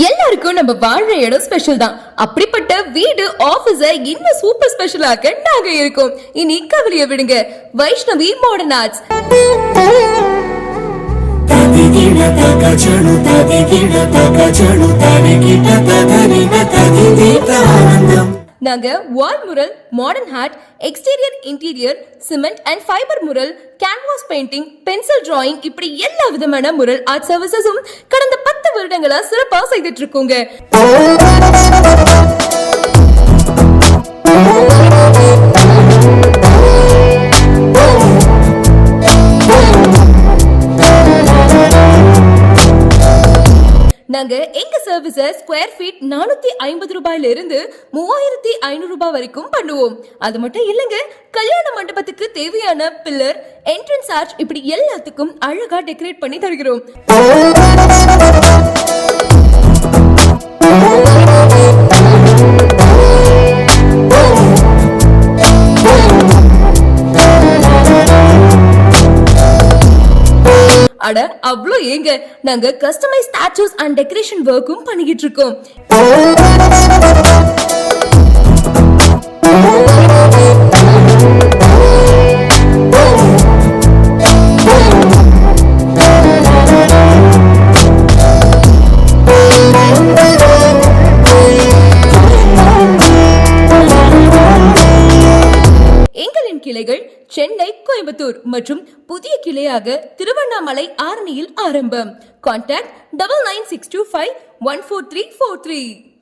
எல்லாருக்கும் நம்ம வாழ்ற இடம் ஸ்பெஷல் தான். அப்படிப்பட்ட வீடு ஆபீஸ இன்னும் சூப்பர் ஸ்பெஷல் ஆக்க நாங்க இருக்கோம். இனி கவலைய விடுங்க. Vaishnavi modern arts. நாங்க wall mural, modern art, exterior interior, cement and fibre mural, canvas painting, pencil drawing, இப்படி எல்லா விதமான முரல் ஆர்ட் சர்வீசஸும் கடந்த 10 வருடங்களா சிறப்பா செய்துட்டு இருக்கோங்க. நாங்க எங்க சர்வீஸ ஸ்கொயர் ஃபீட் 450 ரூபாயில இருந்து 3500 ரூபாய் வரைக்கும் பண்ணுவோம். அது மட்டும் இல்லங்க, கல்யாண மண்டபத்துக்கு தேவையான பில்லர், என்ட்ரன்ஸ் ஆர்ச், இப்படி எல்லாத்துக்கும் அழகா டெக்கரேட் பண்ணி தருகிறோம். அட அவ்ளோ ஏங்க, நாங்க கஸ்டமைஸ் ஸ்டாச்சூஸ் அண்ட் டெக்கரேஷன் வர்க்கும் பண்ணிக்கிட்டு இருக்கோம். எங்களின் கிளைகள் சென்னை, கோயம்புத்தூர் மற்றும் புதிய கிளையாக திருவண்ணாமலை, ஆரணியில் ஆரம்பம். கான்டாக்ட் 9962514343.